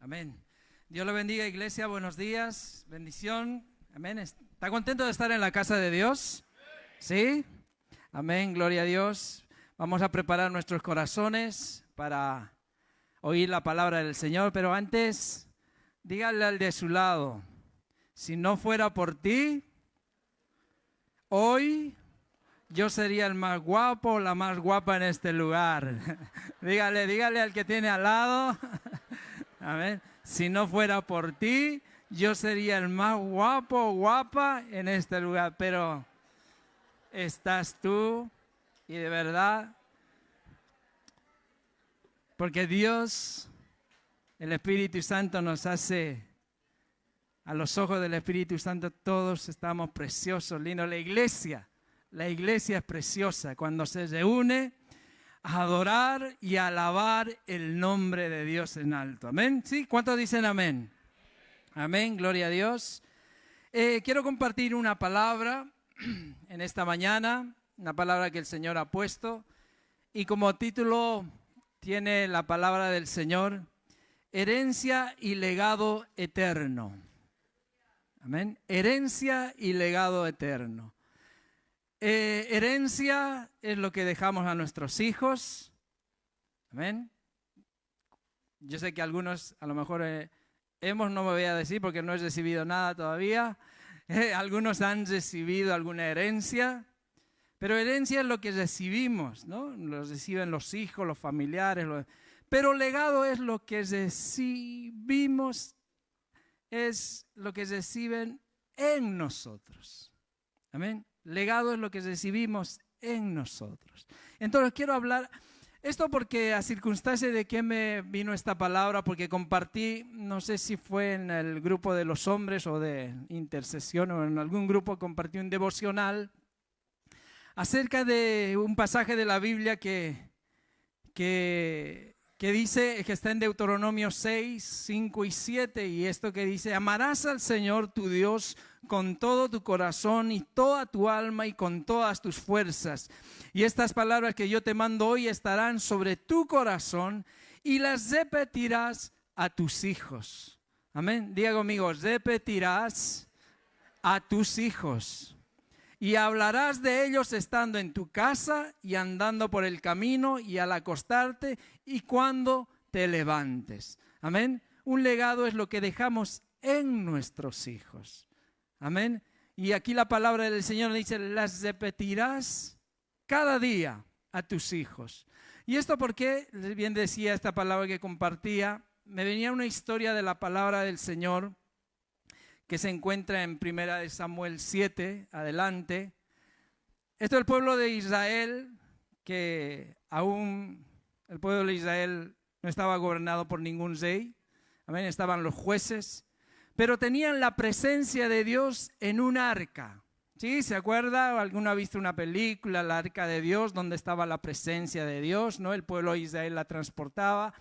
Amén. Dios lo bendiga, iglesia. Buenos días. Bendición. Amén. ¿Está contento de estar en la casa de Dios? ¿Sí? Amén. Gloria a Dios. Vamos a preparar nuestros corazones para oír la palabra del Señor. Pero antes, dígale al de su lado, si no fuera por ti, hoy yo sería el más guapo o la más guapa en este lugar. dígale al que tiene al lado. Amén. Si no fuera por ti, yo sería el más guapo o guapa en este lugar. Pero estás tú y de verdad, porque Dios, el Espíritu Santo nos hace, a los ojos del Espíritu Santo todos estamos preciosos, lindos. La iglesia es preciosa cuando se reúne a adorar y a alabar el nombre de Dios en alto. ¿Amén? ¿Sí? ¿Cuántos dicen amén? Amén, gloria a Dios. Quiero compartir una palabra en esta mañana, una palabra que el Señor ha puesto, y como título tiene la palabra del Señor, herencia y legado eterno. Amén. Herencia y legado eterno. Herencia es lo que dejamos a nuestros hijos. Amén. Yo sé que algunos a lo mejor no me voy a decir porque no he recibido nada todavía. Algunos han recibido alguna herencia, pero herencia es lo que recibimos, ¿no? Lo reciben los hijos, los familiares. Pero legado es lo que recibimos, es lo que reciben en nosotros. Amén. Legado es lo que recibimos en nosotros. Entonces quiero hablar esto porque a circunstancia de que me vino esta palabra, porque compartí, no sé si fue en el grupo de los hombres o de intercesión o en algún grupo, compartí un devocional acerca de un pasaje de la Biblia que dice, que está en Deuteronomio 6, 5 y 7, y esto que dice: amarás al Señor tu Dios con todo tu corazón y toda tu alma y con todas tus fuerzas. Y estas palabras que yo te mando hoy estarán sobre tu corazón y las repetirás a tus hijos. Amén. Diga conmigo, repetirás a tus hijos. Y hablarás de ellos estando en tu casa y andando por el camino y al acostarte y cuando te levantes. Amén. Un legado es lo que dejamos en nuestros hijos. Amén. Y aquí la palabra del Señor dice: las repetirás cada día a tus hijos. Y esto porque, bien decía esta palabra que compartía, me venía una historia de la palabra del Señor que se encuentra en 1 Samuel 7, adelante. Esto es el pueblo de Israel, que aún el pueblo de Israel no estaba gobernado por ningún rey. Amén, estaban los jueces, pero tenían la presencia de Dios en un arca. ¿Sí? ¿Se acuerda? ¿Alguno ha visto una película, el arca de Dios, donde estaba la presencia de Dios, ¿no? El pueblo de Israel la transportaba.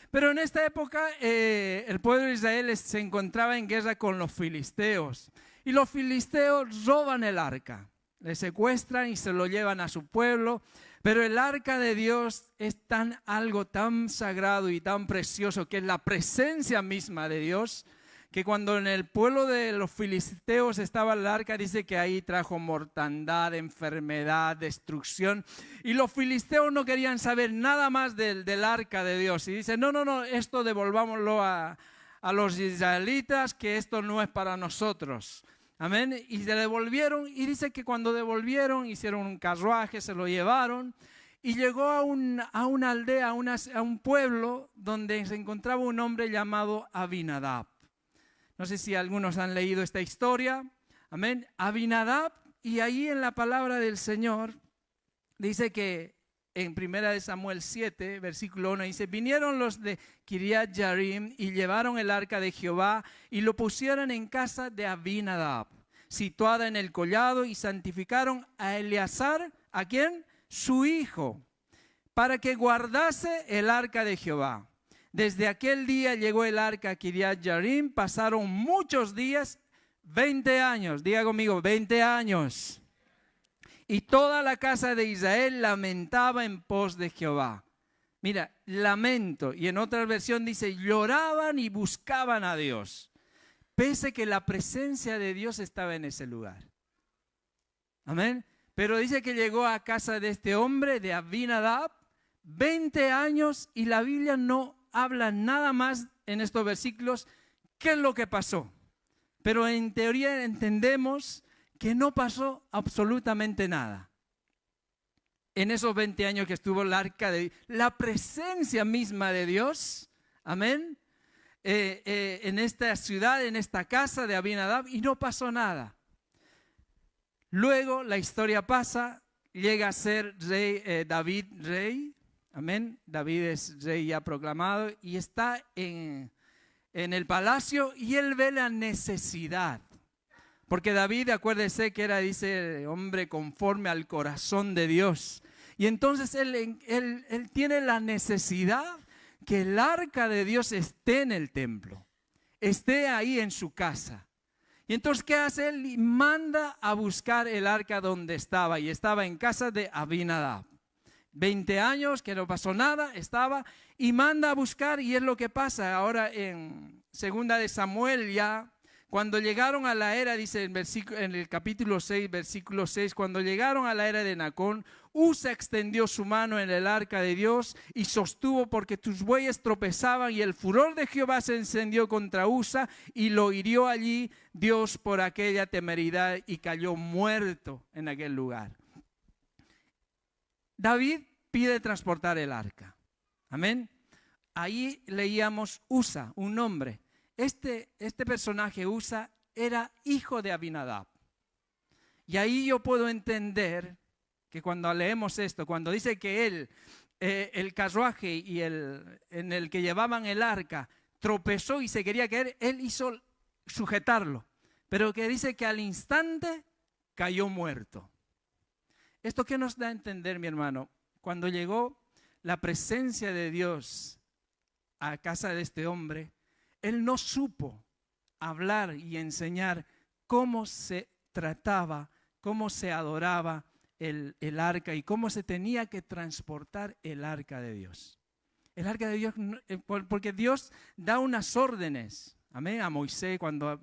Pero en esta época el pueblo de Israel se encontraba en guerra con los filisteos. Y los filisteos roban el arca, le secuestran y se lo llevan a su pueblo. Pero el arca de Dios es algo tan sagrado y tan precioso, que es la presencia misma de Dios, que cuando en el pueblo de los filisteos estaba el arca, dice que ahí trajo mortandad, enfermedad, destrucción. Y los filisteos no querían saber nada más del arca de Dios. Y dicen: no, esto devolvámoslo a los israelitas, que esto no es para nosotros. Amén. Y se devolvieron, y dice que cuando devolvieron, hicieron un carruaje, se lo llevaron. Y llegó a una aldea, a un pueblo donde se encontraba un hombre llamado Abinadab. No sé si algunos han leído esta historia. Amén. Abinadab, y ahí en la palabra del Señor dice que en 1 Samuel 7, versículo 1, dice: vinieron los de Kiriat Yarim y llevaron el arca de Jehová y lo pusieron en casa de Abinadab, situada en el collado, y santificaron a Eleazar. ¿A quién? Su hijo, para que guardase el arca de Jehová. Desde aquel día llegó el arca a Kiriat Yarim, pasaron muchos días, 20 años, diga conmigo, 20 años. Y toda la casa de Israel lamentaba en pos de Jehová. Mira, lamento. Y en otra versión dice, lloraban y buscaban a Dios, pese que la presencia de Dios estaba en ese lugar. Amén. Pero dice que llegó a casa de este hombre, de Abinadab, 20 años, y la Biblia no habla nada más en estos versículos qué es lo que pasó. Pero en teoría entendemos que no pasó absolutamente nada. En esos 20 años que estuvo el arca de Dios, la presencia misma de Dios, amén, en esta ciudad, en esta casa de Abinadab, y no pasó nada. Luego la historia pasa, llega a ser rey, David rey, amén. David es rey ya proclamado y está en el palacio y él ve la necesidad. Porque David, acuérdese que era, dice, hombre conforme al corazón de Dios. Y entonces él tiene la necesidad que el arca de Dios esté en el templo, esté ahí en su casa. Y entonces, ¿qué hace él? Manda a buscar el arca donde estaba, y estaba en casa de Abinadab. 20 años que no pasó nada, estaba, y manda a buscar, y es lo que pasa ahora en Segunda de Samuel ya. Cuando llegaron a la era, dice en el capítulo 6, versículo 6, cuando llegaron a la era de Nacón, Usa extendió su mano en el arca de Dios y sostuvo porque tus bueyes tropezaban, y el furor de Jehová se encendió contra Usa y lo hirió allí Dios por aquella temeridad y cayó muerto en aquel lugar. David pide transportar el arca. Amén. Ahí leíamos Usa, un nombre. Este personaje, Usa, era hijo de Abinadab. Y ahí yo puedo entender que cuando leemos esto, cuando dice que él, el carruaje y en el que llevaban el arca, tropezó y se quería caer, él hizo sujetarlo. Pero que dice que al instante cayó muerto. ¿Esto qué nos da a entender, mi hermano? Cuando llegó la presencia de Dios a casa de este hombre, él no supo hablar y enseñar cómo se trataba, cómo se adoraba el arca y cómo se tenía que transportar el arca de Dios. El arca de Dios, porque Dios da unas órdenes, amén, a Moisés cuando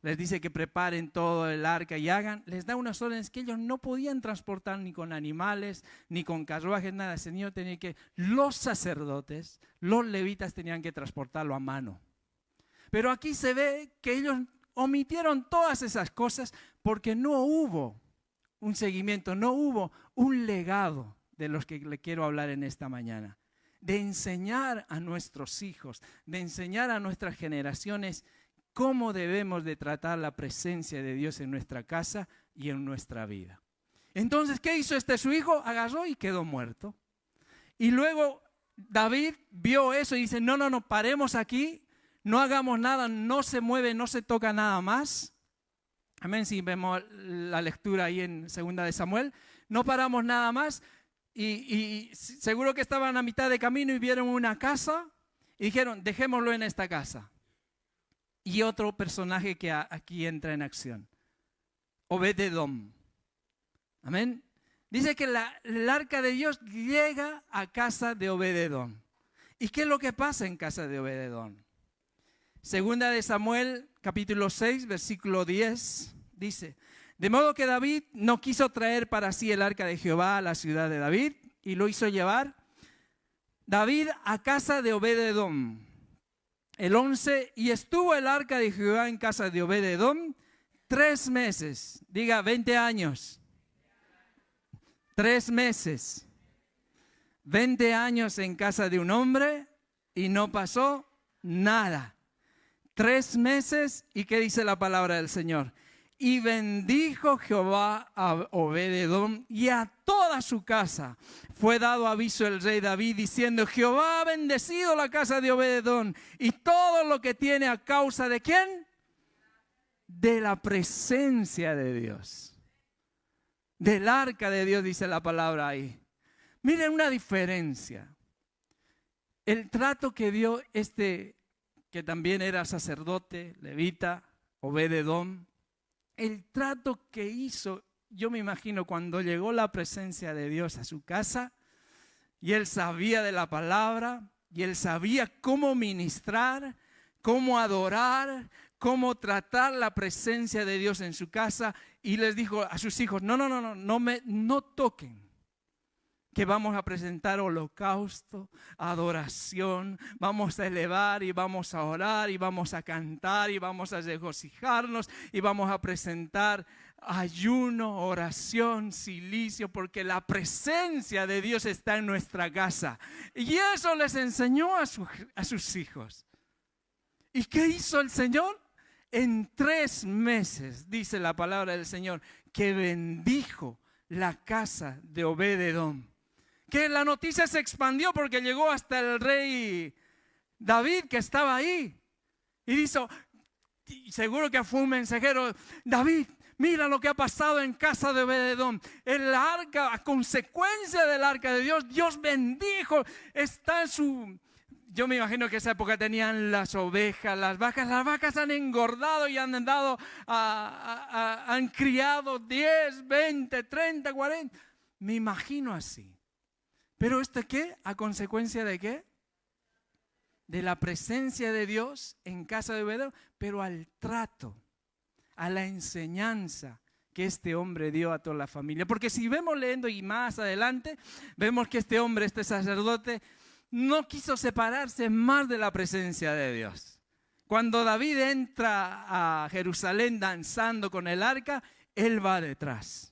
les dice que preparen todo el arca y hagan, les da unas órdenes que ellos no podían transportar ni con animales, ni con carruajes, nada. El Señor tenía que, los sacerdotes, los levitas tenían que transportarlo a mano. Pero aquí se ve que ellos omitieron todas esas cosas porque no hubo un seguimiento, no hubo un legado de los que le quiero hablar en esta mañana. De enseñar a nuestros hijos, de enseñar a nuestras generaciones cómo debemos de tratar la presencia de Dios en nuestra casa y en nuestra vida. Entonces, ¿qué hizo su hijo? Agarró y quedó muerto. Y luego David vio eso y dice, no, paremos aquí. No hagamos nada, no se mueve, no se toca nada más. Amén, si vemos la lectura ahí en Segunda de Samuel. No paramos nada más y seguro que estaban a mitad de camino y vieron una casa y dijeron, dejémoslo en esta casa. Y otro personaje que aquí entra en acción, Obed-edom. Amén. Dice que el arca de Dios llega a casa de Obed-edom. ¿Y qué es lo que pasa en casa de Obed-edom? Segunda de Samuel, capítulo 6, versículo 10, dice, de modo que David no quiso traer para sí el arca de Jehová a la ciudad de David y lo hizo llevar David a casa de Obed-edom. El 11, y estuvo el arca de Jehová en casa de Obed-edom 3 meses, diga 20 años, 3 meses, 20 años en casa de un hombre y no pasó nada. 3 meses, ¿y qué dice la palabra del Señor? Y bendijo Jehová a Obed-edom y a toda su casa. Fue dado aviso el rey David diciendo, Jehová ha bendecido la casa de Obed-edom y todo lo que tiene a causa de ¿quién? De la presencia de Dios. Del arca de Dios dice la palabra ahí. Miren una diferencia. El trato que dio que también era sacerdote, levita, Obed-edom, el trato que hizo, yo me imagino cuando llegó la presencia de Dios a su casa, y él sabía de la palabra, y él sabía cómo ministrar, cómo adorar, cómo tratar la presencia de Dios en su casa. Y les dijo a sus hijos, no toquen, que vamos a presentar holocausto, adoración, vamos a elevar y vamos a orar y vamos a cantar y vamos a regocijarnos y vamos a presentar ayuno, oración, cilicio, porque la presencia de Dios está en nuestra casa. Y eso les enseñó a sus hijos. ¿Y qué hizo el Señor? En 3 meses, dice la palabra del Señor, que bendijo la casa de Obed-edom. Que la noticia se expandió porque llegó hasta el rey David, que estaba ahí. Y dijo, seguro que fue un mensajero, David, mira lo que ha pasado en casa de Obed-edom. El arca, a consecuencia del arca de Dios, Dios bendijo. Está en su... Yo me imagino que en esa época tenían las ovejas, las vacas han engordado y han dado, han criado 10, 20, 30, 40. Me imagino así. ¿Pero esto qué? ¿A consecuencia de qué? De la presencia de Dios en casa de Obed-edom, pero al trato, a la enseñanza que este hombre dio a toda la familia. Porque si vemos leyendo y más adelante, vemos que este hombre, este sacerdote, no quiso separarse más de la presencia de Dios. Cuando David entra a Jerusalén danzando con el arca, él va detrás.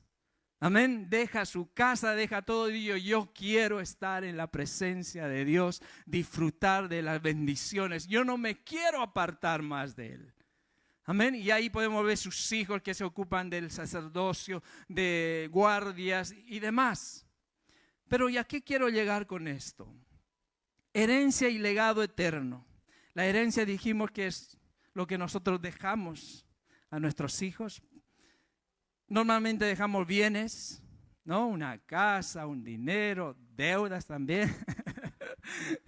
Amén. Deja su casa, deja todo y dice, yo quiero estar en la presencia de Dios, disfrutar de las bendiciones. Yo no me quiero apartar más de Él. Amén. Y ahí podemos ver sus hijos que se ocupan del sacerdocio, de guardias y demás. Pero ¿y a qué quiero llegar con esto? Herencia y legado eterno. La herencia dijimos que es lo que nosotros dejamos a nuestros hijos. Normalmente dejamos bienes, ¿no? Una casa, un dinero, deudas también.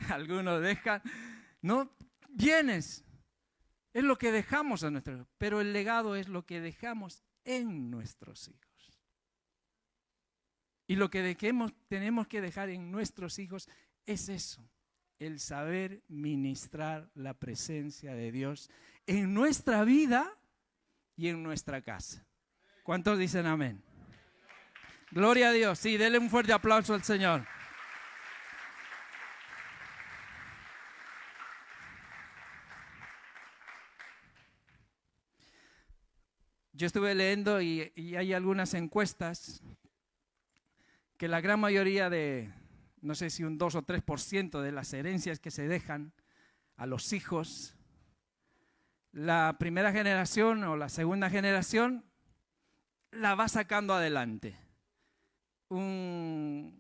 Algunos dejan, ¿no? Bienes. Es lo que dejamos a nuestros hijos. Pero el legado es lo que dejamos en nuestros hijos. Y lo que tenemos que dejar en nuestros hijos es eso. El saber ministrar la presencia de Dios en nuestra vida y en nuestra casa. ¿Cuántos dicen amén? Gloria a Dios. Sí, denle un fuerte aplauso al Señor. Yo estuve leyendo y hay algunas encuestas que la gran mayoría de, no sé si un 2 o 3% de las herencias que se dejan a los hijos, la primera generación o la segunda generación la va sacando adelante. Un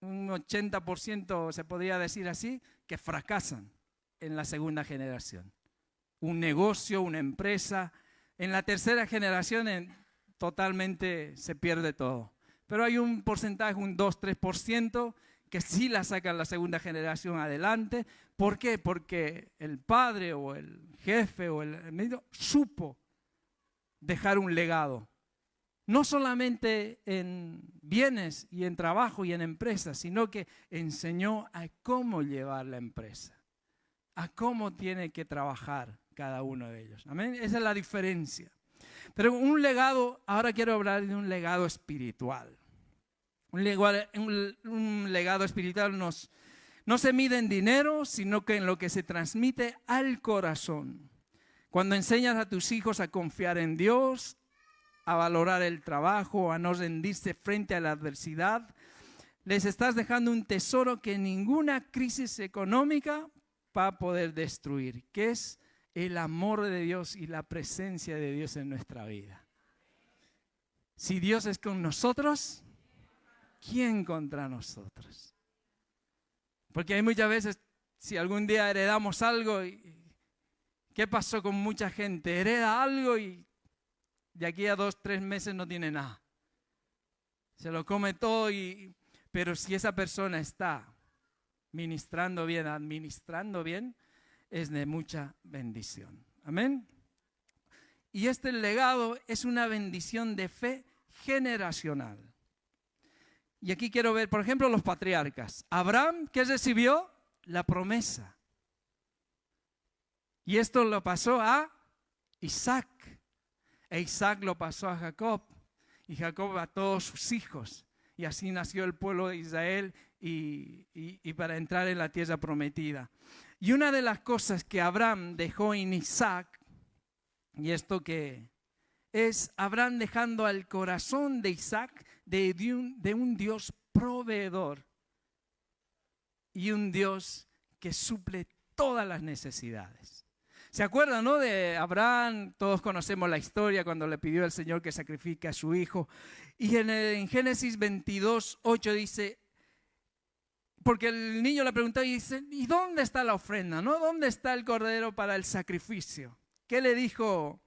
80% se podría decir así, que fracasan en la segunda generación. Un negocio, una empresa. En la tercera generación totalmente se pierde todo. Pero hay un porcentaje, un 2-3%, que sí la sacan la segunda generación adelante. ¿Por qué? Porque el padre o el jefe o el medio supo dejar un legado. No solamente en bienes y en trabajo y en empresas, sino que enseñó a cómo llevar la empresa, a cómo tiene que trabajar cada uno de ellos. Amén. Esa es la diferencia. Pero un legado, ahora quiero hablar de un legado espiritual. Un legado espiritual no se mide en dinero, sino que en lo que se transmite al corazón. Cuando enseñas a tus hijos a confiar en Dios, a valorar el trabajo, a no rendirse frente a la adversidad, les estás dejando un tesoro que ninguna crisis económica va a poder destruir, que es el amor de Dios y la presencia de Dios en nuestra vida. Si Dios es con nosotros, ¿quién contra nosotros? Porque hay muchas veces, si algún día heredamos algo, ¿qué pasó con mucha gente? Hereda algo y de aquí a 2-3 meses no tiene nada. Se lo come todo, pero si esa persona está ministrando bien, administrando bien, es de mucha bendición. Amén. Y este legado es una bendición de fe generacional. Y aquí quiero ver, por ejemplo, los patriarcas. Abraham, ¿qué recibió? La promesa. Y esto lo pasó a Isaac. E Isaac lo pasó a Jacob. Y Jacob a todos sus hijos. Y así nació el pueblo de Israel y para entrar en la tierra prometida. Y una de las cosas que Abraham dejó en Isaac, y esto que es Abraham dejando al corazón de Isaac de un Dios proveedor y un Dios que suple todas las necesidades. ¿Se acuerdan, no? De Abraham, todos conocemos la historia cuando le pidió al Señor que sacrifique a su hijo. Y en Génesis 22:8 dice, porque el niño le preguntó y dice, ¿y dónde está la ofrenda? ¿No? ¿Dónde está el cordero para el sacrificio? ¿Qué le dijo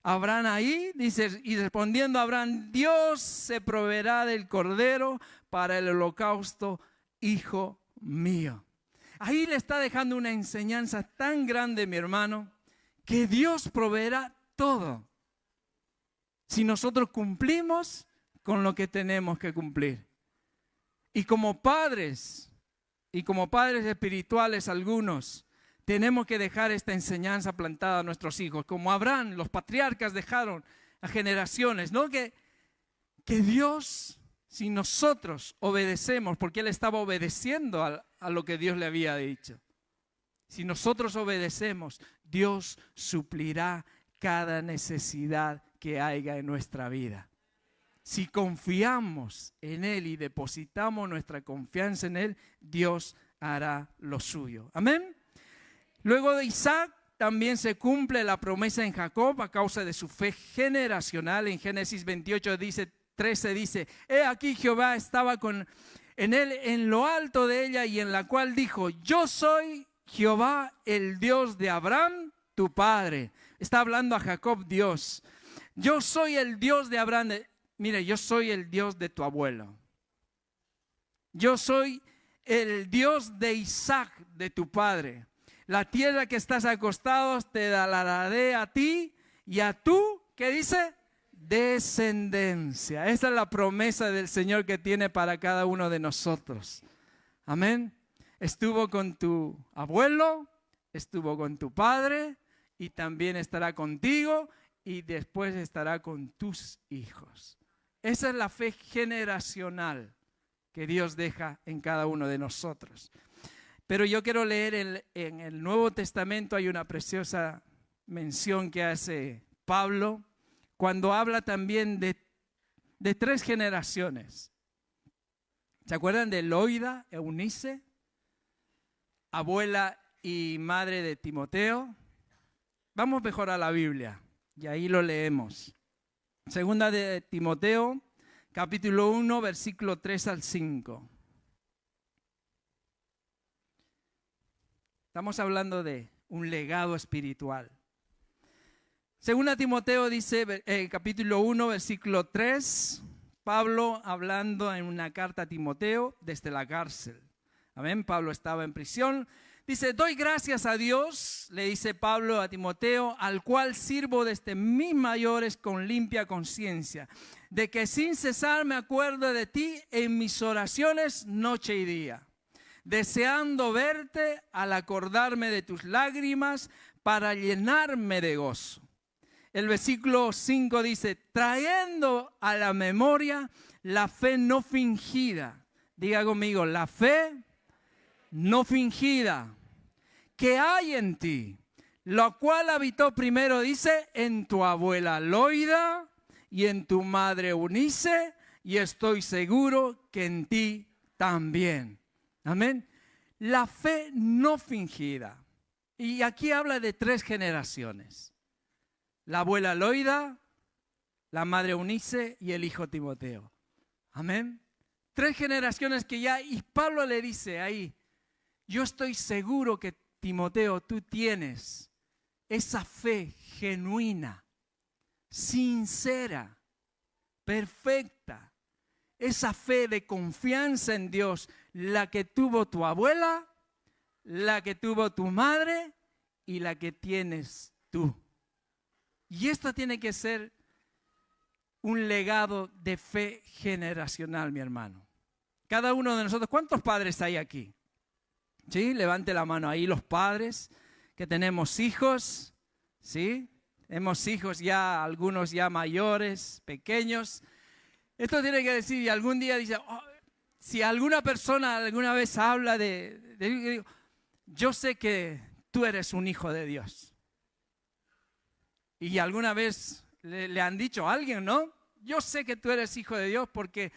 Abraham ahí? Dice, y respondiendo Abraham, Dios se proveerá del cordero para el holocausto, hijo mío. Ahí le está dejando una enseñanza tan grande, mi hermano, que Dios proveerá todo si nosotros cumplimos con lo que tenemos que cumplir. Y como padres espirituales algunos, tenemos que dejar esta enseñanza plantada a nuestros hijos. Como Abraham, los patriarcas dejaron a generaciones, ¿no? Que Dios, si nosotros obedecemos, porque él estaba obedeciendo a lo que Dios le había dicho. Si nosotros obedecemos, Dios suplirá cada necesidad que haya en nuestra vida. Si confiamos en Él y depositamos nuestra confianza en Él, Dios hará lo suyo. Amén. Luego de Isaac también se cumple la promesa en Jacob a causa de su fe generacional. En Génesis 28:13 dice, he aquí Jehová estaba en él en lo alto de ella y en la cual dijo, yo soy Jehová el Dios de Abraham, tu padre. Está hablando a Jacob Dios. Yo soy el Dios de Abraham. Mire, yo soy el Dios de tu abuelo. Yo soy el Dios de Isaac, de tu padre. La tierra que estás acostado te la daré a ti y a tú, ¿qué dice? Descendencia. Esa es la promesa del Señor que tiene para cada uno de nosotros. Amén. Estuvo con tu abuelo, estuvo con tu padre y también estará contigo y después estará con tus hijos. Esa es la fe generacional que Dios deja en cada uno de nosotros. Pero yo quiero leer en el Nuevo Testamento, hay una preciosa mención que hace Pablo cuando habla también de 3 generaciones. ¿Se acuerdan de Loida, Eunice, abuela y madre de Timoteo? Vamos mejor a la Biblia y ahí lo leemos. Segunda de Timoteo, capítulo 1, versículo 3 al 5. Estamos hablando de un legado espiritual. Segunda Timoteo dice, capítulo 1, versículo 3, Pablo hablando en una carta a Timoteo desde la cárcel. Amén, Pablo estaba en prisión. Dice, doy gracias a Dios, le dice Pablo a Timoteo, al cual sirvo desde mis mayores con limpia conciencia, de que sin cesar me acuerdo de ti en mis oraciones noche y día, deseando verte al acordarme de tus lágrimas para llenarme de gozo. El versículo 5 dice, trayendo a la memoria la fe no fingida. Diga conmigo, la fe no fingida que hay en ti, la cual habitó primero, dice, en tu abuela Loida y en tu madre Eunice, y estoy seguro que en ti también. Amén. La fe no fingida. Y aquí habla de 3 generaciones. La abuela Loida, la madre Eunice y el hijo Timoteo. Amén. 3 generaciones que ya, y Pablo le dice ahí, yo estoy seguro que Timoteo, tú tienes esa fe genuina, sincera, perfecta, esa fe de confianza en Dios, la que tuvo tu abuela, la que tuvo tu madre y la que tienes tú. Y esto tiene que ser un legado de fe generacional, mi hermano. Cada uno de nosotros, ¿cuántos padres hay aquí? ¿Sí? Levante la mano ahí los padres que tenemos hijos, ¿sí? Tenemos hijos ya, algunos ya mayores, pequeños. Esto tiene que decir, y algún día dice, oh, si alguna persona alguna vez habla de yo sé que tú eres un hijo de Dios. Y alguna vez le han dicho a alguien, ¿no? Yo sé que tú eres hijo de Dios porque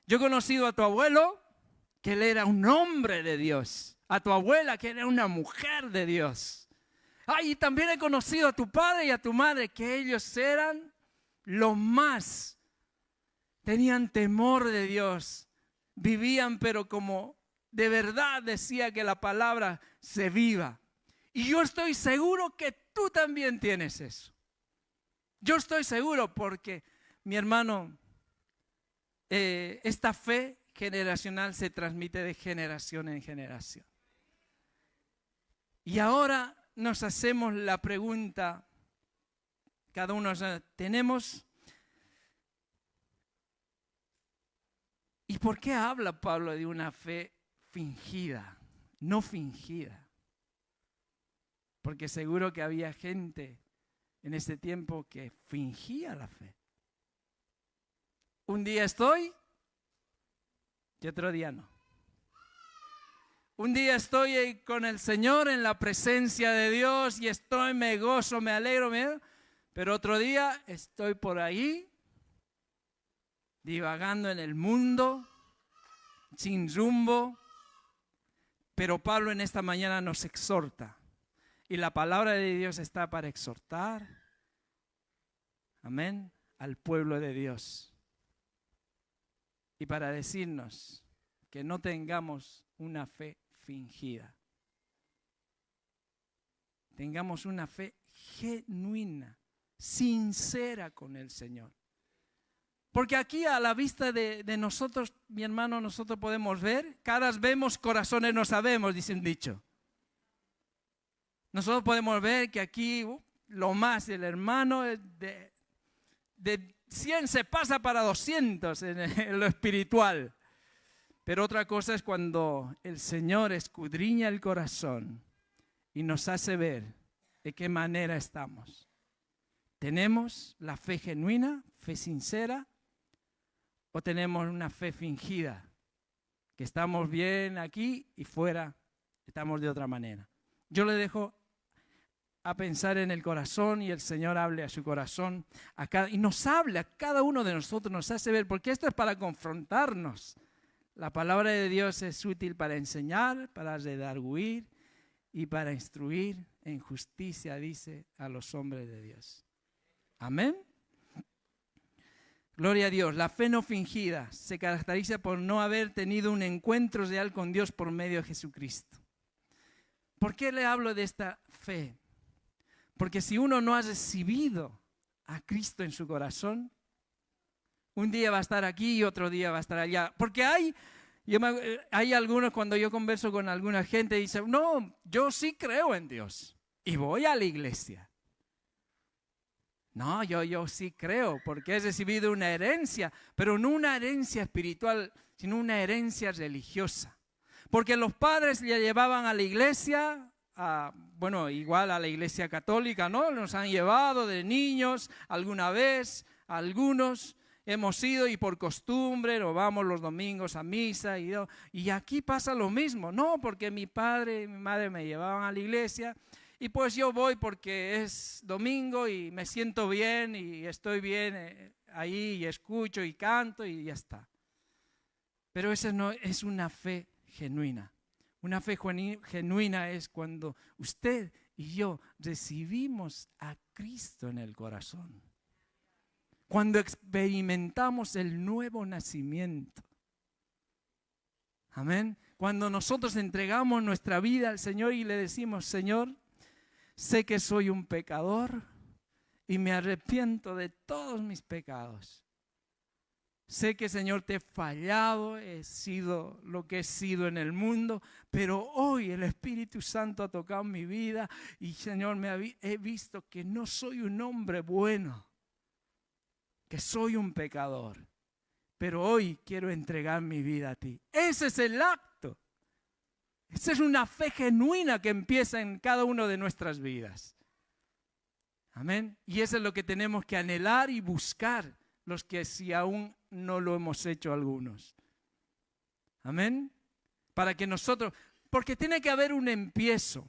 yo he conocido a tu abuelo, que él era un hombre de Dios. A tu abuela, que era una mujer de Dios. Y también he conocido a tu padre y a tu madre, que ellos eran los más. Tenían temor de Dios. Vivían, pero como de verdad decía que la palabra se viva. Y yo estoy seguro que tú también tienes eso. Yo estoy seguro porque, mi hermano, esta fe generacional se transmite de generación en generación. Y ahora nos hacemos la pregunta, cada uno tenemos, ¿y por qué habla Pablo de una fe fingida, no fingida? Porque seguro que había gente en ese tiempo que fingía la fe. Un día estoy y otro día no. Un día estoy con el Señor en la presencia de Dios y me gozo, me alegro, pero otro día estoy por ahí divagando en el mundo, sin rumbo. Pero Pablo en esta mañana nos exhorta. Y la palabra de Dios está para exhortar, amén, al pueblo de Dios. Y para decirnos que no tengamos una fe fingida. Tengamos una fe genuina, sincera con el Señor. Porque aquí a la vista de nosotros, mi hermano, nosotros podemos ver, caras vemos, corazones no sabemos, dice un dicho. Nosotros podemos ver que aquí lo más, el hermano de 100 se pasa para 200 en lo espiritual. Pero otra cosa es cuando el Señor escudriña el corazón y nos hace ver de qué manera estamos. ¿Tenemos la fe genuina, fe sincera? ¿O tenemos una fe fingida? Que estamos bien aquí y fuera estamos de otra manera. Yo le dejo a pensar en el corazón y el Señor hable a su corazón y nos habla a cada uno de nosotros, nos hace ver, porque esto es para confrontarnos. La palabra de Dios es útil para enseñar, para redarguir y para instruir en justicia, dice, a los hombres de Dios. Amén. Gloria a Dios. La fe no fingida se caracteriza por no haber tenido un encuentro real con Dios por medio de Jesucristo. ¿Por qué le hablo de esta fe? Porque si uno no ha recibido a Cristo en su corazón, un día va a estar aquí y otro día va a estar allá. Porque hay algunos, cuando yo converso con alguna gente, dicen, no, yo sí creo en Dios y voy a la iglesia. No, yo sí creo porque he recibido una herencia, pero no una herencia espiritual, sino una herencia religiosa. Porque los padres le llevaban a la iglesia, igual a la iglesia católica, ¿no? Nos han llevado de niños alguna vez, algunos hemos ido y por costumbre nos vamos los domingos a misa y aquí pasa lo mismo, no, porque mi padre y mi madre me llevaban a la iglesia y pues yo voy porque es domingo y me siento bien y estoy bien ahí y escucho y canto y ya está. Pero esa no es una fe genuina. Una fe genuina es cuando usted y yo recibimos a Cristo en el corazón. Cuando experimentamos el nuevo nacimiento. Amén. Cuando nosotros entregamos nuestra vida al Señor y le decimos, Señor, sé que soy un pecador y me arrepiento de todos mis pecados. Sé que, Señor, te he fallado, he sido lo que he sido en el mundo, pero hoy el Espíritu Santo ha tocado mi vida y, Señor, he visto que no soy un hombre bueno. que soy un pecador, pero hoy quiero entregar mi vida a ti. Ese es el acto. Esa es una fe genuina que empieza en cada una de nuestras vidas. Amén. Y eso es lo que tenemos que anhelar y buscar, los que si aún no lo hemos hecho algunos. Amén. Para que nosotros, porque tiene que haber un empiezo.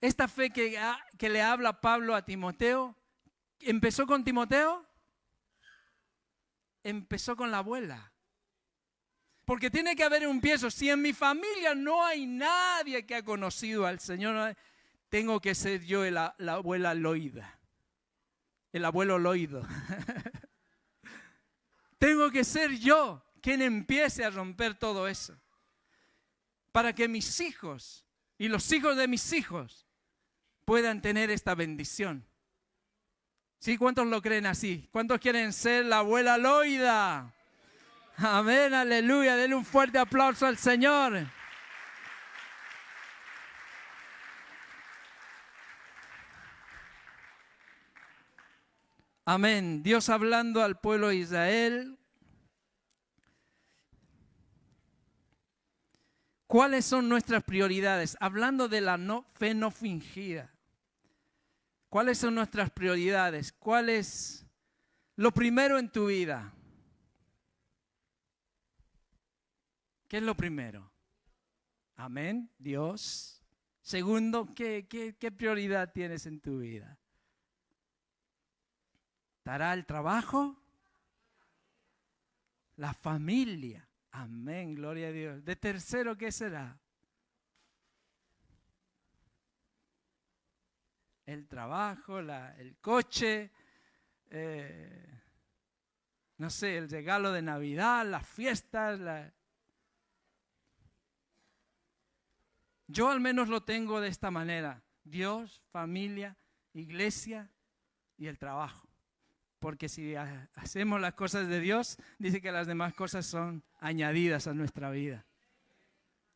Esta fe que le habla Pablo a Timoteo, ¿empezó con Timoteo? Empezó con la abuela. Porque tiene que haber un empiezo. Si en mi familia no hay nadie que ha conocido al Señor, tengo que ser yo la abuela Loida. El abuelo Loido. Tengo que ser yo quien empiece a romper todo eso. Para que mis hijos y los hijos de mis hijos puedan tener esta bendición. ¿Sí? ¿Cuántos lo creen así? ¿Cuántos quieren ser la abuela Loida? Amén, aleluya. Denle un fuerte aplauso al Señor. Amén. Dios hablando al pueblo de Israel. ¿Cuáles son nuestras prioridades? Hablando de la fe no fingida. ¿Cuáles son nuestras prioridades? ¿Cuál es lo primero en tu vida? ¿Qué es lo primero? Amén, Dios. Segundo, ¿qué prioridad tienes en tu vida? ¿Estará el trabajo? La familia. Amén, gloria a Dios. De tercero, ¿qué será? El trabajo, el coche, no sé, el regalo de Navidad, las fiestas. Yo al menos lo tengo de esta manera. Dios, familia, iglesia y el trabajo. Porque si hacemos las cosas de Dios, dice que las demás cosas son añadidas a nuestra vida.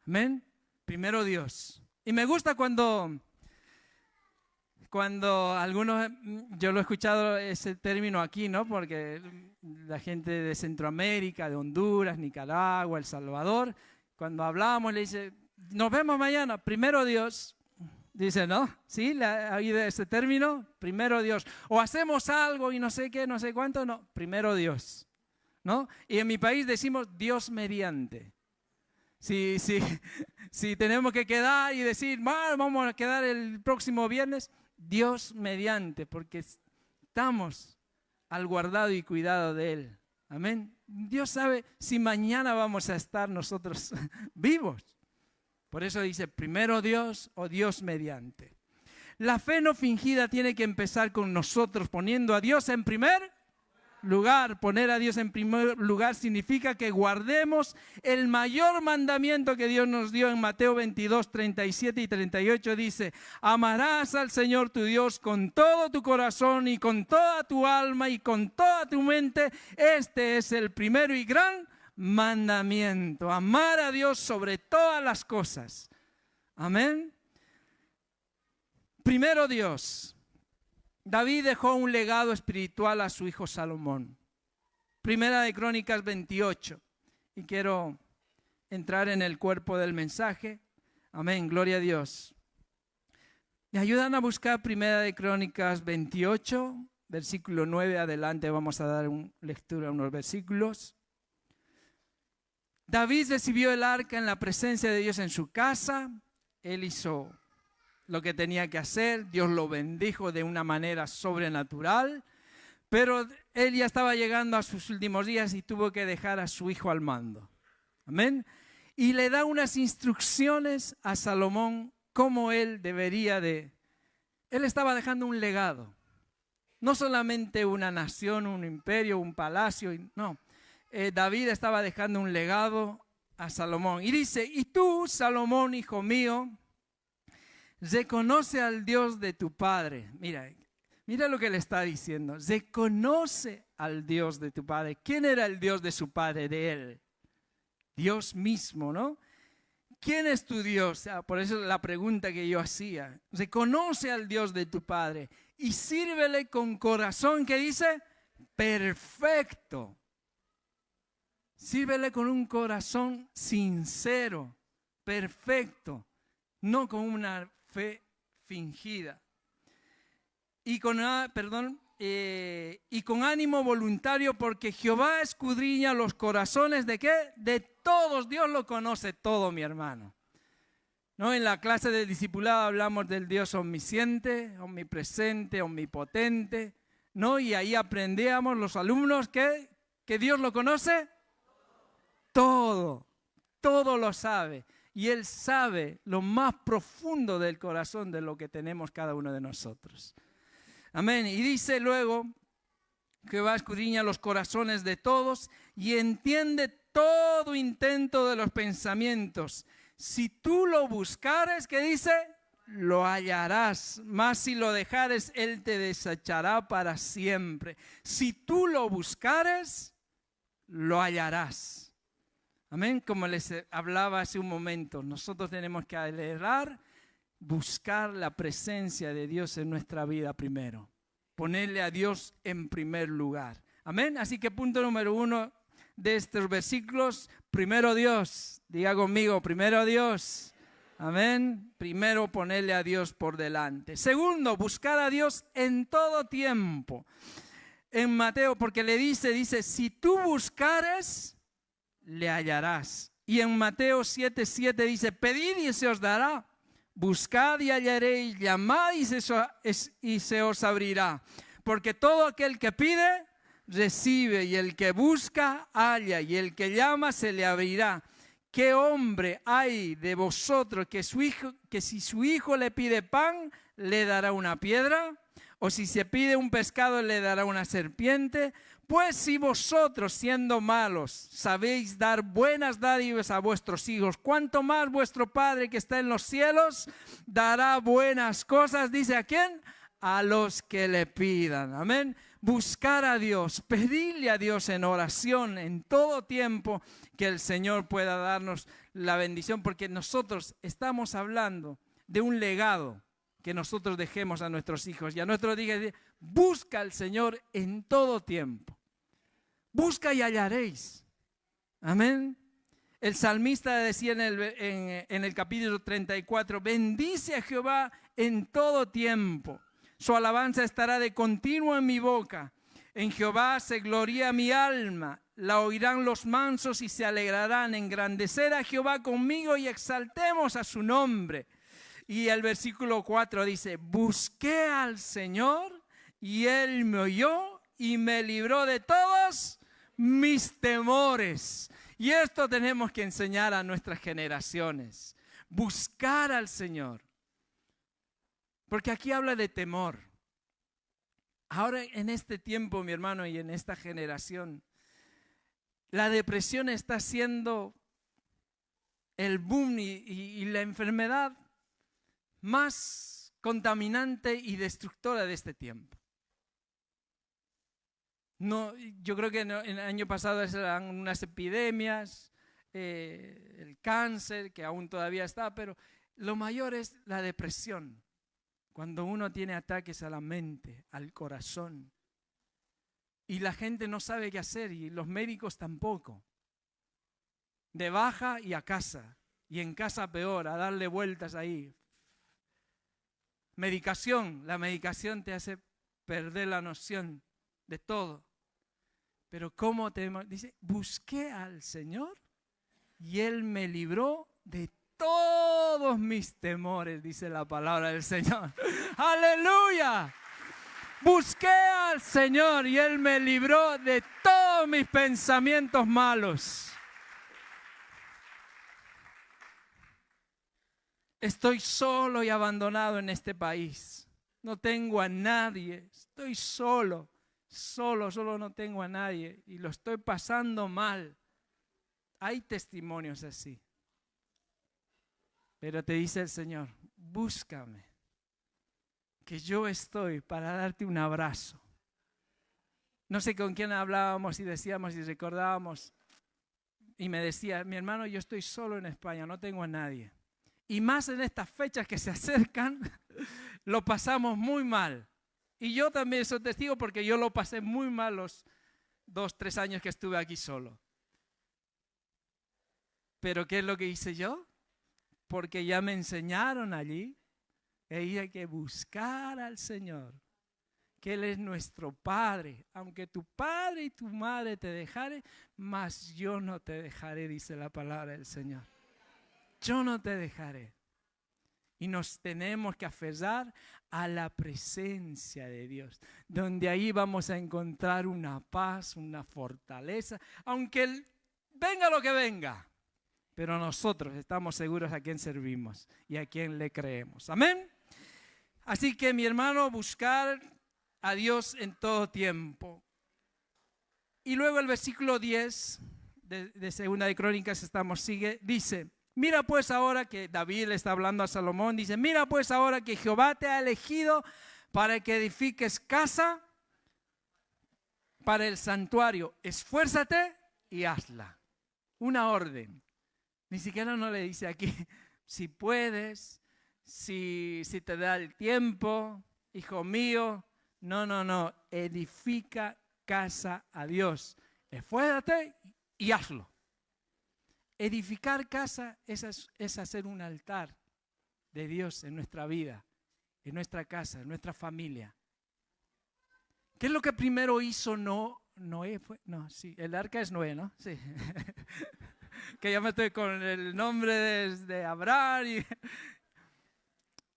Amén. Primero Dios. Y me gusta cuando algunos, yo lo he escuchado ese término aquí, ¿no? Porque la gente de Centroamérica, de Honduras, Nicaragua, El Salvador, cuando hablamos le dice, nos vemos mañana, primero Dios. Dice, ¿no? ¿Sí? ¿Ha oído ese término? Primero Dios. O hacemos algo y no sé qué, no sé cuánto, no. Primero Dios, ¿no? Y en mi país decimos Dios mediante. Si tenemos que quedar y decir, vamos a quedar el próximo viernes, Dios mediante, porque estamos al guardado y cuidado de Él. Amén. Dios sabe si mañana vamos a estar nosotros vivos. Por eso dice, primero Dios o Dios mediante. La fe no fingida tiene que empezar con nosotros poniendo a Dios en primer lugar. Poner a Dios en primer lugar significa que guardemos el mayor mandamiento que Dios nos dio en Mateo 22, 37 y 38. Dice, amarás al Señor tu Dios con todo tu corazón y con toda tu alma y con toda tu mente. Este es el primero y gran mandamiento, amar a Dios sobre todas las cosas. Amén. Primero Dios. David dejó un legado espiritual a su hijo Salomón. Primera de Crónicas 28. Y quiero entrar en el cuerpo del mensaje. Amén, gloria a Dios. ¿Me ayudan a buscar Primera de Crónicas 28, versículo 9 adelante? Vamos a dar lectura a unos versículos. David recibió el arca en la presencia de Dios en su casa. Él hizo lo que tenía que hacer. Dios lo bendijo de una manera sobrenatural. Pero él ya estaba llegando a sus últimos días y tuvo que dejar a su hijo al mando. Amén. Y le da unas instrucciones a Salomón cómo él debería de... Él estaba dejando un legado. No solamente una nación, un imperio, un palacio, no. David estaba dejando un legado a Salomón. Y dice, y tú, Salomón, hijo mío, reconoce al Dios de tu padre. Mira lo que le está diciendo. Reconoce al Dios de tu padre. ¿Quién era el Dios de su padre, de él? Dios mismo, ¿no? ¿Quién es tu Dios? Por eso la pregunta que yo hacía. Reconoce al Dios de tu padre y sírvele con corazón, ¿qué dice? perfecto. Sírvele con un corazón sincero, perfecto, no con una fe fingida. Y con ánimo voluntario, porque Jehová escudriña los corazones ¿de qué? De todos. Dios lo conoce todo, mi hermano. ¿No? En la clase de discipulado hablamos del Dios omnisciente, omnipresente, omnipotente, ¿no? Y ahí aprendíamos los alumnos que Dios lo conoce todo, todo lo sabe. Y Él sabe lo más profundo del corazón de lo que tenemos cada uno de nosotros. Amén. Y dice luego, Jehová escudriña los corazones de todos y entiende todo intento de los pensamientos. Si tú lo buscares, ¿qué dice? Lo hallarás, mas si lo dejares, Él te desechará para siempre. Si tú lo buscares, lo hallarás. Amén, como les hablaba hace un momento, nosotros tenemos que anhelar, buscar la presencia de Dios en nuestra vida primero. Ponerle a Dios en primer lugar. Amén, así que punto número 1 de estos versículos, primero Dios. Diga conmigo, primero Dios. Amén, primero ponerle a Dios por delante. Segundo, buscar a Dios en todo tiempo. En Mateo, porque le dice, si tú buscares, le hallarás. Y en Mateo 7:7 dice, pedid y se os dará, buscad y hallaréis, llamad y se os abrirá. Porque todo aquel que pide, recibe, y el que busca, halla, y el que llama, se le abrirá. ¿Qué hombre hay de vosotros que si su hijo le pide pan, le dará una piedra? ¿O si se pide un pescado, le dará una serpiente? Pues si vosotros, siendo malos, sabéis dar buenas dádivas a vuestros hijos, ¿cuánto más vuestro Padre que está en los cielos dará buenas cosas? ¿Dice a quién? A los que le pidan. Amén. Buscar a Dios, pedirle a Dios en oración en todo tiempo que el Señor pueda darnos la bendición, porque nosotros estamos hablando de un legado que nosotros dejemos a nuestros hijos. Y a nuestros hijos, busca al Señor en todo tiempo. Busca y hallaréis. Amén. El salmista decía en el capítulo 34, bendice a Jehová en todo tiempo. Su alabanza estará de continuo en mi boca. En Jehová se gloria mi alma. La oirán los mansos y se alegrarán. Engrandecer a Jehová conmigo y exaltemos a su nombre. Y el versículo 4 dice, busqué al Señor y Él me oyó y me libró de todos mis temores. Y esto tenemos que enseñar a nuestras generaciones. Buscar al Señor. Porque aquí habla de temor. Ahora en este tiempo, mi hermano, y en esta generación, la depresión está siendo el boom y la enfermedad más contaminante y destructora de este tiempo. No, yo creo que en el año pasado eran unas epidemias, el cáncer, que aún todavía está, pero lo mayor es la depresión. Cuando uno tiene ataques a la mente, al corazón, y la gente no sabe qué hacer, y los médicos tampoco. De baja y a casa, y en casa peor, a darle vueltas ahí. Medicación, la medicación te hace perder la noción de todo. Pero ¿cómo dice? Busqué al Señor y Él me libró de todos mis temores, dice la palabra del Señor. ¡Aleluya! Busqué al Señor y Él me libró de todos mis pensamientos malos. Estoy solo y abandonado en este país. No tengo a nadie. Estoy solo, no tengo a nadie. Y lo estoy pasando mal. Hay testimonios así. Pero te dice el Señor, búscame, que yo estoy para darte un abrazo. No sé con quién hablábamos y decíamos y recordábamos. Y me decía, mi hermano, yo estoy solo en España, no tengo a nadie. Y más en estas fechas que se acercan, lo pasamos muy mal. Y yo también soy testigo porque yo lo pasé muy mal los 2, 3 años que estuve aquí solo. Pero ¿qué es lo que hice yo? Porque ya me enseñaron allí que hay que buscar al Señor, que Él es nuestro Padre. Aunque tu padre y tu madre te dejaren, mas yo no te dejaré, dice la palabra del Señor. Yo no te dejaré. Y nos tenemos que aferrar a la presencia de Dios, donde ahí vamos a encontrar una paz, una fortaleza, aunque venga lo que venga. Pero nosotros estamos seguros a quién servimos y a quién le creemos. Amén. Así que mi hermano, buscar a Dios en todo tiempo. Y luego el versículo 10 de Segunda de Crónicas dice: mira pues ahora que David le está hablando a Salomón, dice: mira pues ahora que Jehová te ha elegido para que edifiques casa para el santuario. Esfuérzate y hazla. Una orden. Ni siquiera no le dice aquí, si puedes, si te da el tiempo, hijo mío. No, edifica casa a Dios. Esfuérzate y hazlo. Edificar casa es hacer un altar de Dios en nuestra vida, en nuestra casa, en nuestra familia. ¿Qué es lo que primero hizo Noé? El arca es Noé, ¿no? Sí. Que ya me estoy con el nombre de Abraham.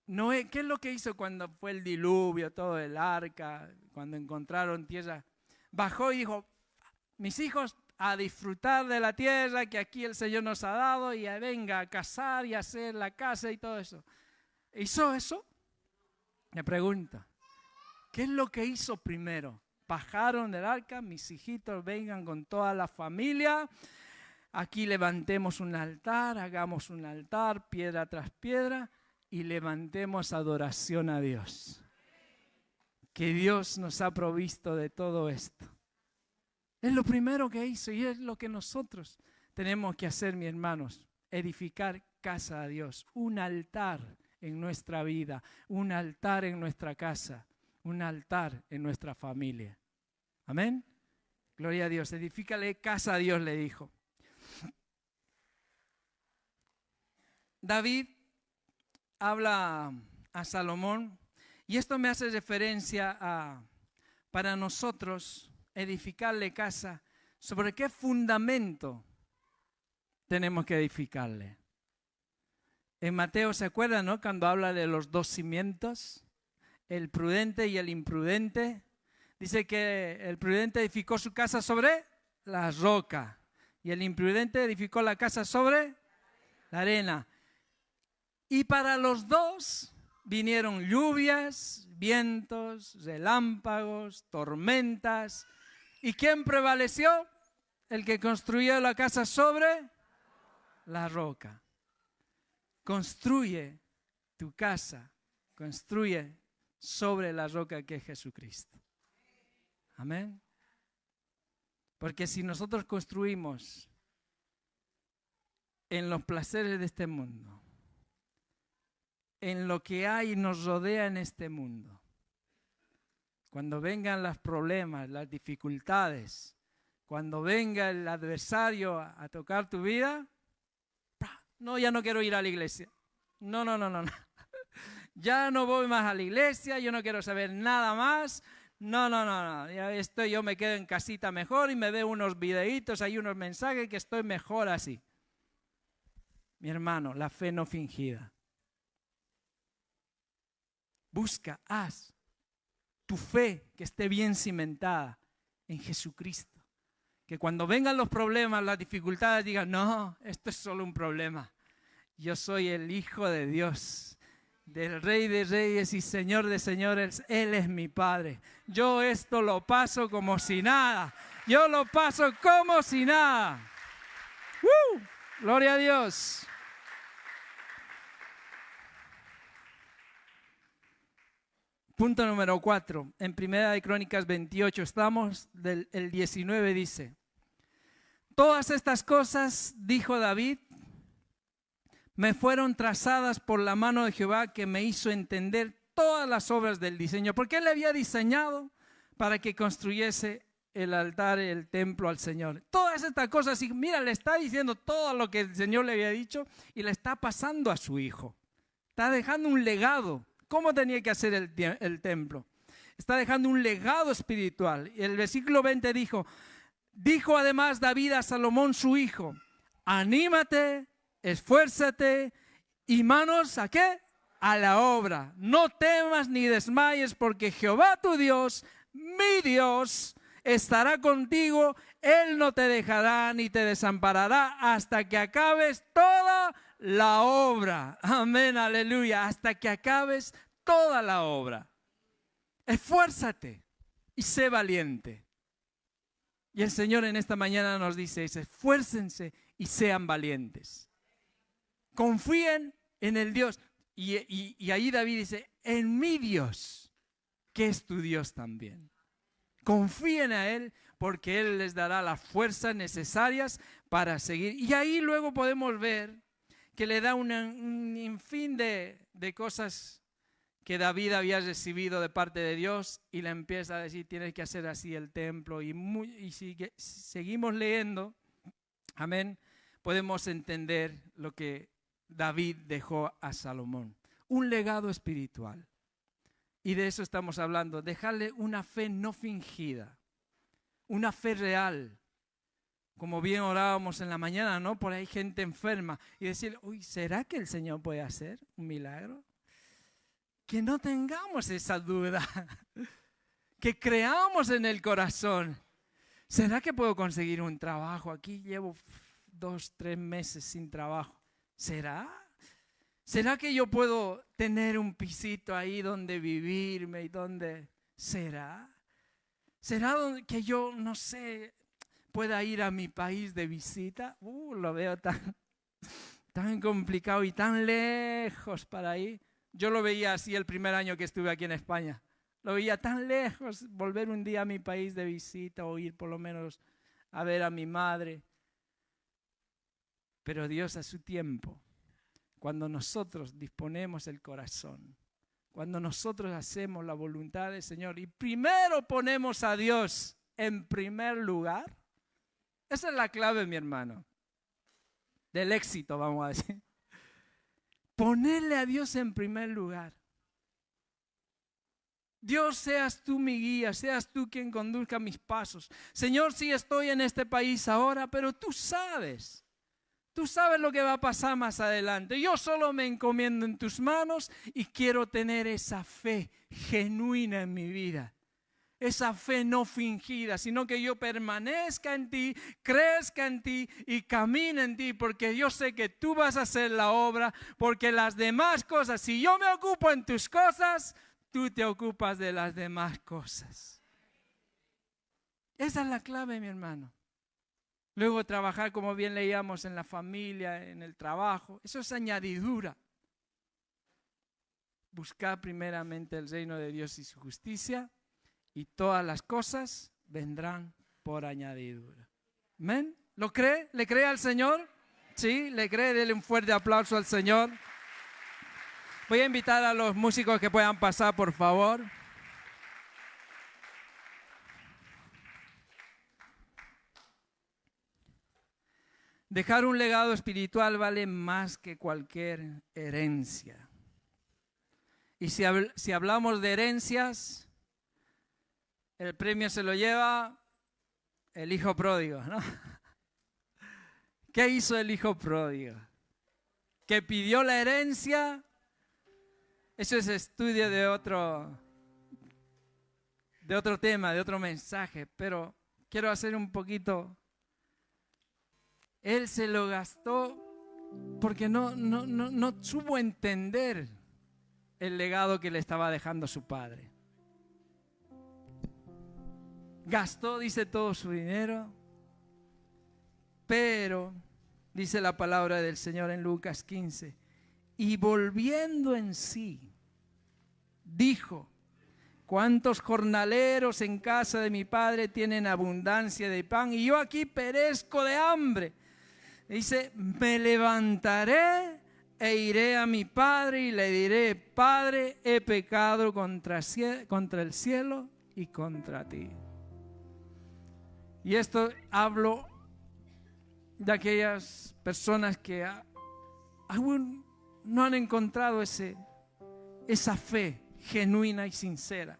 Noé, ¿qué es lo que hizo cuando fue el diluvio, todo el arca, cuando encontraron tierra? Bajó y dijo: mis hijos, a disfrutar de la tierra que aquí el Señor nos ha dado, y venga a cazar y a hacer la casa y todo eso. ¿Hizo eso? Me pregunto, ¿qué es lo que hizo primero? Bajaron del arca: mis hijitos, vengan con toda la familia. Aquí levantemos un altar, hagamos un altar, piedra tras piedra, y levantemos adoración a Dios. Que Dios nos ha provisto de todo esto. Es lo primero que hizo y es lo que nosotros tenemos que hacer, mis hermanos. Edificar casa a Dios, un altar en nuestra vida, un altar en nuestra casa, un altar en nuestra familia. Amén. Gloria a Dios. Edifícale casa a Dios, le dijo. David habla a Salomón, y esto me hace referencia a, para nosotros, edificarle casa. ¿Sobre qué fundamento tenemos que edificarle? En Mateo, ¿se acuerdan, no? Cuando habla de los 2 cimientos, el prudente y el imprudente. Dice que el prudente edificó su casa sobre la roca y el imprudente edificó la casa sobre la arena. Y para los dos vinieron lluvias, vientos, relámpagos, tormentas. ¿Y quién prevaleció? El que construyó la casa sobre la roca. Construye tu casa, construye sobre la roca que es Jesucristo. Amén. Porque si nosotros construimos en los placeres de este mundo, en lo que hay y nos rodea en este mundo, cuando vengan los problemas, las dificultades, cuando venga el adversario a tocar tu vida, no, ya no quiero ir a la iglesia. No. Ya no voy más a la iglesia, yo no quiero saber nada más. No. Ya yo me quedo en casita mejor y me veo unos videitos, hay unos mensajes que estoy mejor así. Mi hermano, la fe no fingida. Busca, haz tu fe que esté bien cimentada en Jesucristo. Que cuando vengan los problemas, las dificultades, digan: no, esto es solo un problema. Yo soy el Hijo de Dios, del Rey de Reyes y Señor de Señores. Él es mi Padre. Yo esto lo paso como si nada. Yo lo paso como si nada. Gloria a Dios. Punto número 4, en Primera de Crónicas 28, estamos, el 19 dice: todas estas cosas, dijo David, me fueron trazadas por la mano de Jehová, que me hizo entender todas las obras del diseño, porque él le había diseñado para que construyese el altar, el templo al Señor. Todas estas cosas, y mira, le está diciendo todo lo que el Señor le había dicho y le está pasando a su hijo. Está dejando un legado. ¿Cómo tenía que hacer el templo? Está dejando un legado espiritual. Y el versículo 20 dijo además David a Salomón su hijo, anímate, esfuérzate y manos ¿a qué? A la obra. No temas ni desmayes porque Jehová tu Dios, mi Dios, estará contigo. Él no te dejará ni te desamparará hasta que acabes toda la obra. Amén, aleluya. Hasta que acabes toda la obra. Esfuérzate y sé valiente. Y el Señor en esta mañana nos dice, esfuércense y sean valientes. Confíen en el Dios. Y ahí David dice, en mi Dios, que es tu Dios también. Confíen a Él porque Él les dará las fuerzas necesarias para seguir. Y ahí luego podemos ver que le da un sinfín de cosas que David había recibido de parte de Dios y le empieza a decir, tienes que hacer así el templo. Y si seguimos leyendo, amén, podemos entender lo que David dejó a Salomón. Un legado espiritual. Y de eso estamos hablando, dejarle una fe no fingida, una fe real. Como bien orábamos en la mañana, ¿no? Por ahí gente enferma y decir, uy, ¿será que el Señor puede hacer un milagro? Que no tengamos esa duda, que creamos en el corazón. ¿Será que puedo conseguir un trabajo? Aquí llevo 2, 3 meses sin trabajo. ¿Será? ¿Será que yo puedo tener un pisito ahí donde vivirme y donde... ¿Será? ¿Será que yo, no sé, pueda ir a mi país de visita? Lo veo tan complicado y tan lejos para ir. Yo lo veía así el primer año que estuve aquí en España. Lo veía tan lejos, volver un día a mi país de visita o ir por lo menos a ver a mi madre. Pero Dios a su tiempo, cuando nosotros disponemos el corazón, cuando nosotros hacemos la voluntad del Señor y primero ponemos a Dios en primer lugar, esa es la clave, mi hermano, del éxito, vamos a decir. Ponerle a Dios en primer lugar. Dios, seas tú mi guía, seas tú quien conduzca mis pasos. Señor, sí estoy en este país ahora, pero tú sabes lo que va a pasar más adelante. Yo solo me encomiendo en tus manos y quiero tener esa fe genuina en mi vida. Esa fe no fingida, sino que yo permanezca en ti, crezca en ti y camine en ti, porque yo sé que tú vas a hacer la obra, porque las demás cosas, si yo me ocupo en tus cosas, tú te ocupas de las demás cosas. Esa es la clave, mi hermano. Luego trabajar, como bien leíamos, en la familia, en el trabajo, eso es añadidura. Buscar primeramente el reino de Dios y su justicia, y todas las cosas vendrán por añadidura. ¿Amén? ¿Lo cree? ¿Le cree al Señor? ¿Sí? ¿Le cree? Dele un fuerte aplauso al Señor. Voy a invitar a los músicos que puedan pasar, por favor. Dejar un legado espiritual vale más que cualquier herencia. Y si hablamos de herencias, el premio se lo lleva el hijo pródigo, ¿no? ¿Qué hizo el hijo pródigo? Que pidió la herencia. Eso es estudio de otro tema, de otro mensaje, pero quiero hacer un poquito. Él se lo gastó porque no supo entender el legado que le estaba dejando su padre. Gastó, dice, todo su dinero, pero, dice la palabra del Señor en Lucas 15, y volviendo en sí, dijo, ¿cuántos jornaleros en casa de mi padre tienen abundancia de pan y yo aquí perezco de hambre? Dice, me levantaré, e iré a mi padre y le diré: Padre, he pecado contra el cielo y contra ti. Y esto hablo de aquellas personas que aún no han encontrado esa fe genuina y sincera,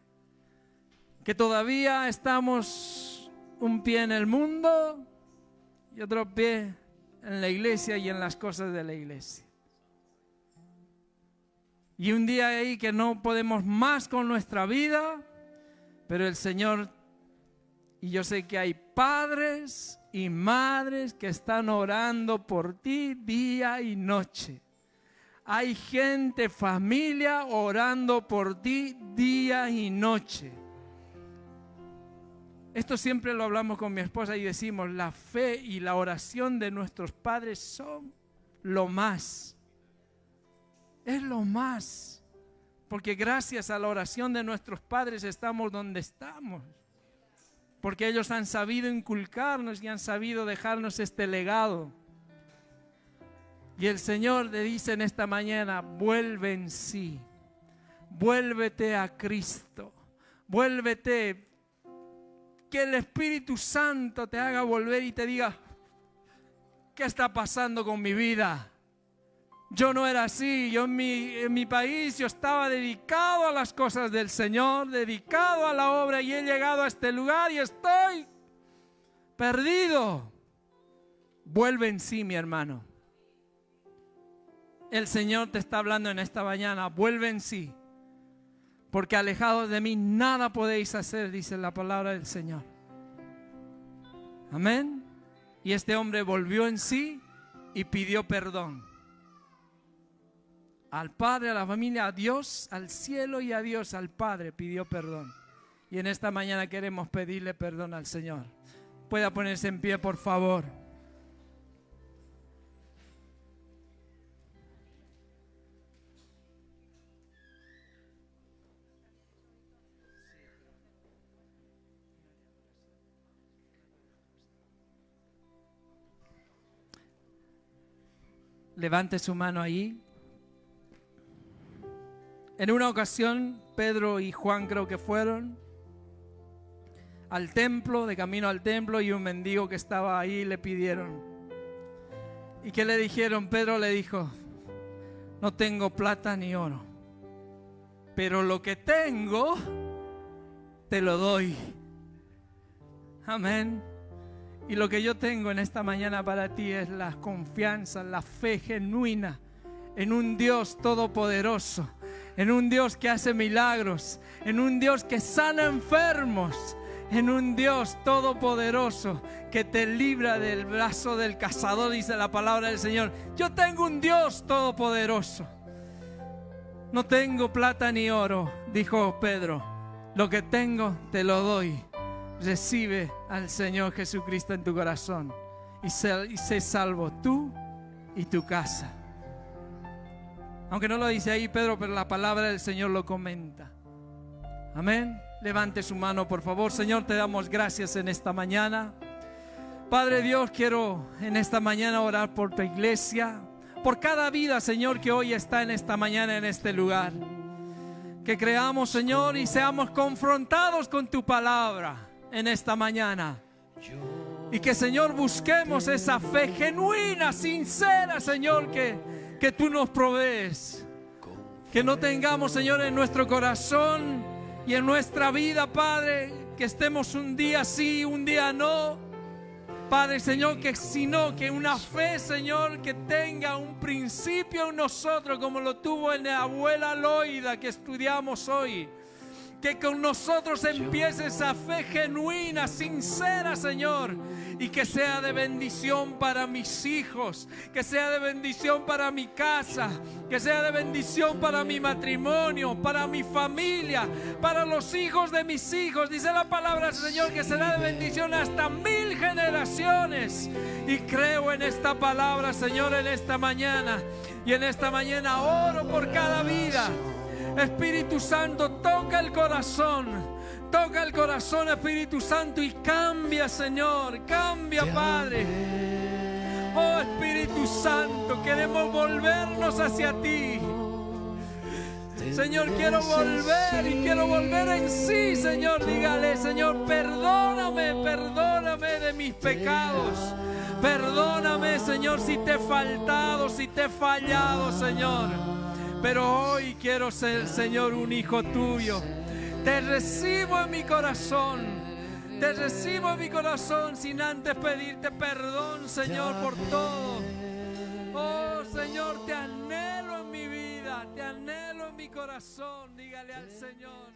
que todavía estamos un pie en el mundo y otro pie en la iglesia y en las cosas de la iglesia. Y un día ahí que no podemos más con nuestra vida, pero el Señor, y yo sé que hay padres y madres que están orando por ti día y noche. Hay gente, familia, orando por ti día y noche. Esto siempre lo hablamos con mi esposa y decimos: la fe y la oración de nuestros padres son lo más. Es lo más. Porque gracias a la oración de nuestros padres estamos donde estamos. Porque ellos han sabido inculcarnos y han sabido dejarnos este legado. Y el Señor le dice en esta mañana: vuelve en sí. Vuélvete a Cristo. Vuélvete. Que el Espíritu Santo te haga volver y te diga: ¿qué está pasando con mi vida? Yo no era así. Yo en mi país yo estaba dedicado a las cosas del Señor, dedicado a la obra, y he llegado a este lugar y estoy perdido. Vuelve en sí, mi hermano. El Señor te está hablando en esta mañana: vuelve en sí. Porque alejados de mí nada podéis hacer, dice la palabra del Señor. Amén. Y este hombre volvió en sí y pidió perdón. Al Padre, a la familia, a Dios, al cielo y a Dios, al Padre, pidió perdón. Y en esta mañana queremos pedirle perdón al Señor. Pueda ponerse en pie, por favor. Levante su mano ahí. En una ocasión, Pedro y Juan creo que fueron al templo, de camino al templo, y un mendigo que estaba ahí le pidieron. ¿Y qué le dijeron? Pedro le dijo: no tengo plata ni oro, pero lo que tengo te lo doy. Amén. Y lo que yo tengo en esta mañana para ti es la confianza, la fe genuina en un Dios todopoderoso, en un Dios que hace milagros, en un Dios que sana enfermos, en un Dios todopoderoso que te libra del brazo del cazador, dice la palabra del Señor. Yo tengo un Dios todopoderoso. No tengo plata ni oro, dijo Pedro. Lo que tengo te lo doy. Recibe al Señor Jesucristo en tu corazón y sé salvo tú y tu casa. Aunque no lo dice ahí Pedro, pero la palabra del Señor lo comenta. Amén. Levante su mano, por favor. Señor, te damos gracias en esta mañana. Padre Dios, quiero en esta mañana orar por tu iglesia, por cada vida, Señor, que hoy está en esta mañana en este lugar. Que creamos, Señor, y seamos confrontados con tu palabra en esta mañana. Y que, Señor, busquemos esa fe genuina, sincera, Señor, que tú nos provees. Que no tengamos, Señor, en nuestro corazón y en nuestra vida, Padre, que estemos un día sí, un día no, Padre, Señor, sino que una fe, Señor, que tenga un principio en nosotros, como lo tuvo en la abuela Loida que estudiamos hoy. Que con nosotros empiece esa fe genuina, sincera, Señor, y que sea de bendición para mis hijos, que sea de bendición para mi casa, que sea de bendición para mi matrimonio, para mi familia, para los hijos de mis hijos. Dice la palabra del Señor que será de bendición hasta 1000 generaciones. Y creo en esta palabra, Señor, en esta mañana. Y en esta mañana oro por cada vida. Espíritu Santo, toca el corazón, Espíritu Santo, y cambia, Señor, cambia, Padre. Oh Espíritu Santo, queremos volvernos hacia ti. Señor, quiero volver y quiero volver en sí, Señor. Dígale, Señor, perdóname, perdóname de mis pecados. Perdóname, Señor, si te he faltado, si te he fallado, Señor. Pero hoy quiero ser, Señor, un hijo tuyo. Te recibo en mi corazón. Te recibo en mi corazón sin antes pedirte perdón, Señor, por todo. Oh, Señor, te anhelo en mi vida, te anhelo en mi corazón. Dígale al Señor.